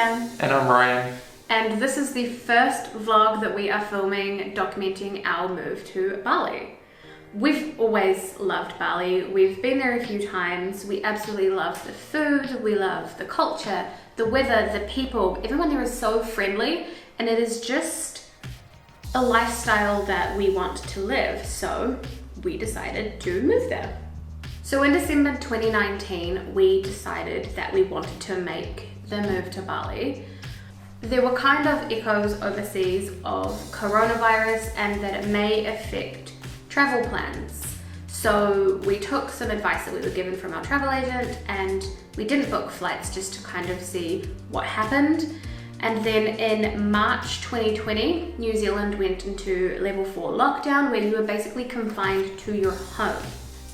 Sam. And I'm Ryan. And this is the first vlog that we are filming documenting our move to Bali. We've always loved Bali. We've been there a few times. We absolutely love the food, we love the culture, the weather, the people. Everyone there is so friendly, and it is just a lifestyle that we want to live. So we decided to move there. So in December 2019, we decided that we wanted to make the move to Bali. There were kind of echoes overseas of coronavirus and that it may affect travel plans. So we took some advice that we were given from our travel agent and we didn't book flights just to kind of see what happened. And then in March 2020, New Zealand went into level 4 lockdown where you were basically confined to your home.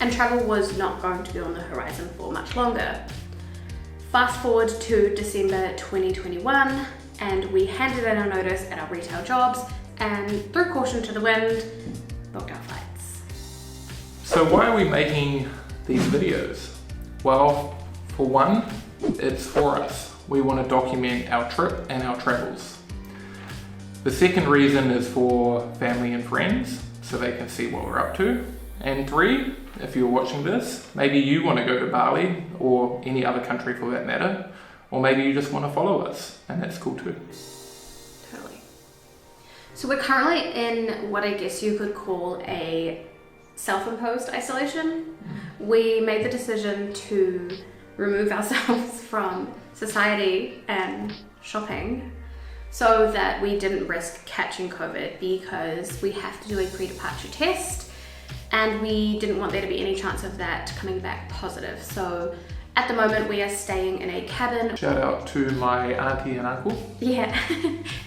And travel was not going to be on the horizon for much longer. Fast forward to December 2021, and we handed in our notice at our retail jobs and threw caution to the wind, booked our flights. So why are we making these videos? Well, for one, it's for us. We want to document our trip and our travels. The second reason is for family and friends, so they can see what we're up to. And 3, if you're watching this, maybe you want to go to Bali or any other country for that matter, or maybe you just want to follow us, and that's cool too. Totally. So we're currently in what I guess you could call a self-imposed isolation. We made the decision to remove ourselves from society and shopping so that we didn't risk catching COVID, because we have to do a pre-departure test and we didn't want there to be any chance of that coming back positive. So at the moment we are staying in a cabin. Shout out to my auntie and uncle. Yeah,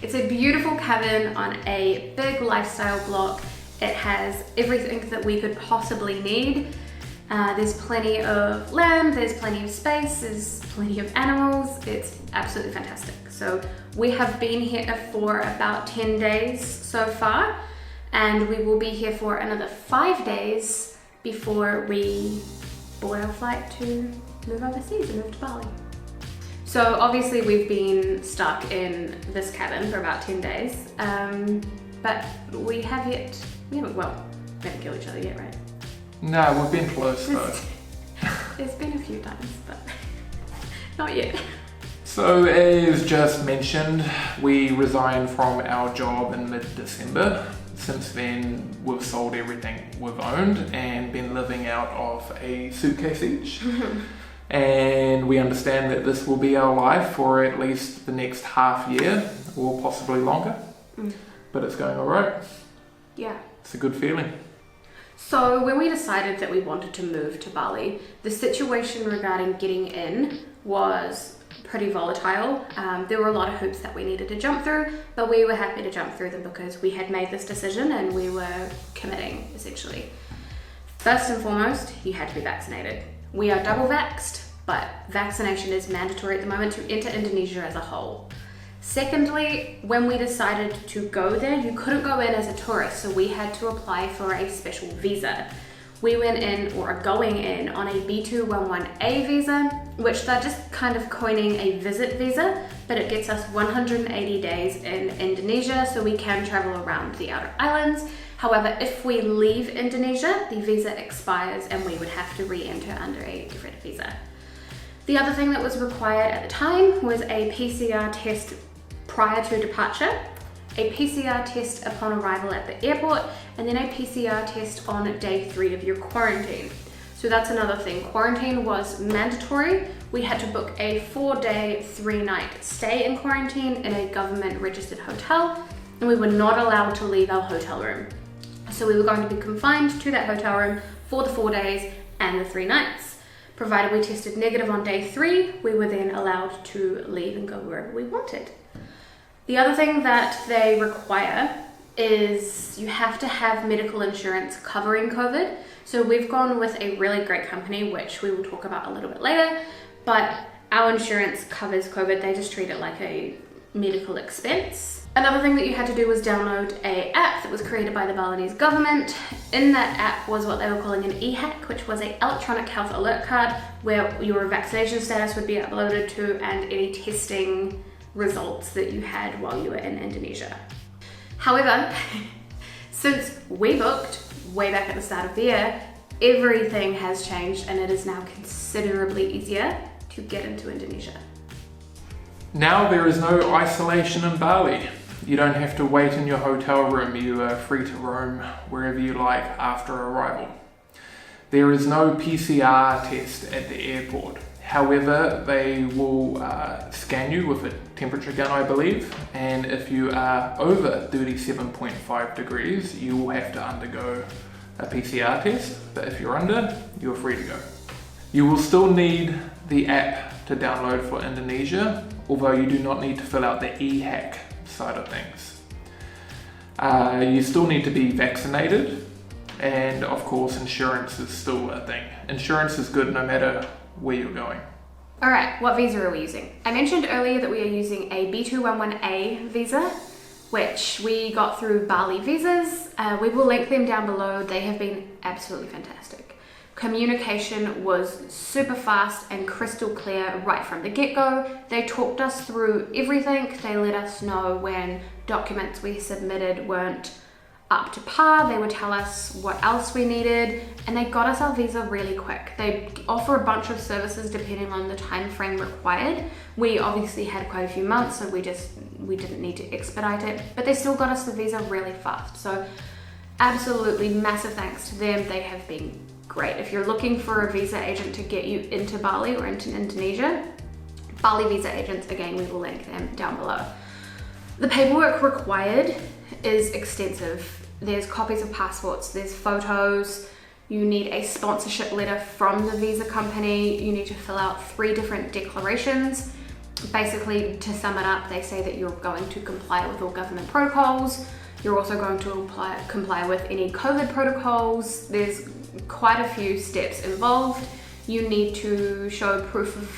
it's a beautiful cabin on a big lifestyle block. It has everything that we could possibly need. There's plenty of land, there's plenty of space, there's plenty of animals. It's absolutely fantastic. So we have been here for about 10 days so far, and we will be here for another 5 days before we board our flight to move overseas and move to Bali. So obviously we've been stuck in this cabin for about 10 days, but we haven't killed each other yet, right? No, we've been close though. There's been a few times, but not yet. So as just mentioned, we resigned from our job in mid-December. Since then, we've sold everything we've owned and been living out of a suitcase each. And we understand that this will be our life for at least the next half year or possibly longer. But it's going all right. Yeah. It's a good feeling. So when we decided that we wanted to move to Bali, the situation regarding getting in was pretty volatile. There were a lot of hoops that we needed to jump through, but we were happy to jump through them because we had made this decision and we were committing, essentially. First and foremost, you had to be vaccinated. We are double vaxxed, but vaccination is mandatory at the moment to enter Indonesia as a whole. Secondly, when we decided to go there, you couldn't go in as a tourist, so we had to apply for a special visa. We went in, or are going in, on a B211A visa, which they're just kind of coining a visit visa, but it gets us 180 days in Indonesia, so we can travel around the outer islands. However, if we leave Indonesia, the visa expires and we would have to re-enter under a different visa. The other thing that was required at the time was a PCR test prior to departure, a PCR test upon arrival at the airport, and then a PCR test on day 3 of your quarantine. So that's another thing. Quarantine was mandatory. We had to book a 4-day, 3-night stay in quarantine in a government registered hotel, and we were not allowed to leave our hotel room. So we were going to be confined to that hotel room for the 4 days and the 3 nights. Provided we tested negative on day 3, we were then allowed to leave and go wherever we wanted. The other thing that they require is you have to have medical insurance covering COVID. So we've gone with a really great company, which we will talk about a little bit later, but our insurance covers COVID. They just treat it like a medical expense. Another thing that you had to do was download an app that was created by the Balinese government. In that app was what they were calling an e-hack, which was an electronic health alert card where your vaccination status would be uploaded to and any testing results that you had while you were in Indonesia. However, since we booked way back at the start of the year, everything has changed and it is now considerably easier to get into Indonesia. Now there is no isolation in Bali. You don't have to wait in your hotel room. You are free to roam wherever you like after arrival. There is no PCR test at the airport. However, they will scan you with a temperature gun, I believe, and if you are over 37.5 degrees, you will have to undergo a PCR test, but if you're under, you're free to go. You will still need the app to download for Indonesia, although you do not need to fill out the e-hack side of things. You still need to be vaccinated, and of course insurance is still a thing. Insurance is good no matter where you're going. Alright, what visa are we using? I mentioned earlier that we are using a B211A visa, which we got through Bali Visas. We will link them down below. They have been absolutely fantastic. Communication was super fast and crystal clear right from the get-go. They talked us through everything. They let us know when documents we submitted weren't up to par. They would tell us what else we needed, and they got us our visa really quick. They offer a bunch of services depending on the time frame required. We obviously had quite a few months, so we didn't need to expedite it, but they still got us the visa really fast. So absolutely massive thanks to them. They have been great. If you're looking for a visa agent to get you into Bali or into Indonesia, Bali visa agents, again, we will link them down below. The paperwork required is extensive. There's copies of passports, there's photos, you need a sponsorship letter from the visa company, you need to fill out 3 different declarations. Basically, to sum it up, they say that you're going to comply with all government protocols, you're also going to comply with any COVID protocols. There's quite a few steps involved. You need to show proof of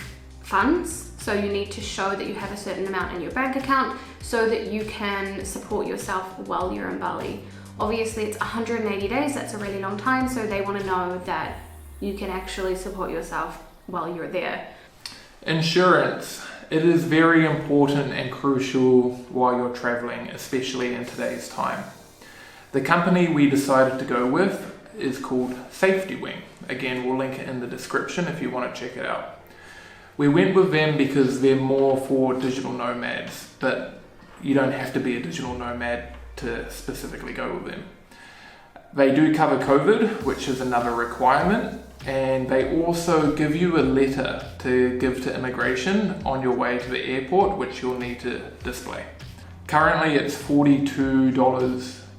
funds, so you need to show that you have a certain amount in your bank account so that you can support yourself while you're in Bali. Obviously it's 180 days, that's a really long time, so they want to know that you can actually support yourself while you're there. Insurance. It is very important and crucial while you're traveling, especially in today's time. The company we decided to go with is called Safety Wing. Again, we'll link it in the description if you want to check it out. We went with them because they're more for digital nomads, but you don't have to be a digital nomad to specifically go with them. They do cover COVID, which is another requirement, and they also give you a letter to give to immigration on your way to the airport, which you'll need to display. Currently it's $42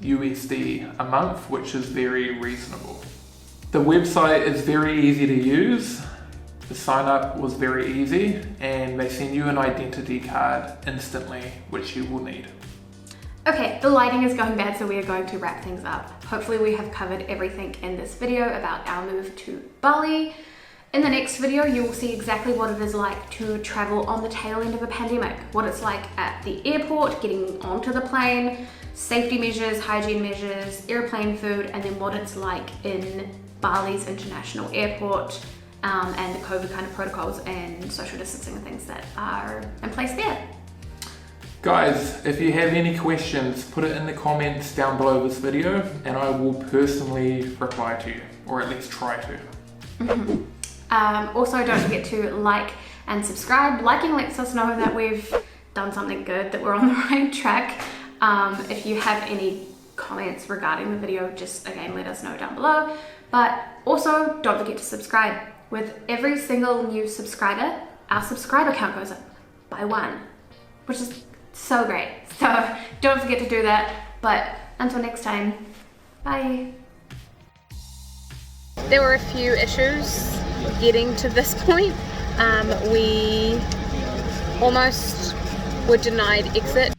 USD a month, which is very reasonable. The website is very easy to use. The sign up was very easy, and they send you an identity card instantly, which you will need. Okay, the lighting is going bad, so we are going to wrap things up. Hopefully we have covered everything in this video about our move to Bali. In the next video, you will see exactly what it is like to travel on the tail end of a pandemic, what it's like at the airport, getting onto the plane, safety measures, hygiene measures, airplane food, and then what it's like in Bali's international airport, and the COVID kind of protocols and social distancing and things that are in place there. Guys, if you have any questions, put it in the comments down below this video and I will personally reply to you, or at least try to. Also, don't forget to like and subscribe. Liking lets us know that we've done something good, that we're on the right track. If you have any comments regarding the video, just again let us know down below. But also, don't forget to subscribe. With every single new subscriber, our subscriber count goes up by 1, which is so great. So don't forget to do that. But until next time, bye. There were a few issues getting to this point. We almost were denied exit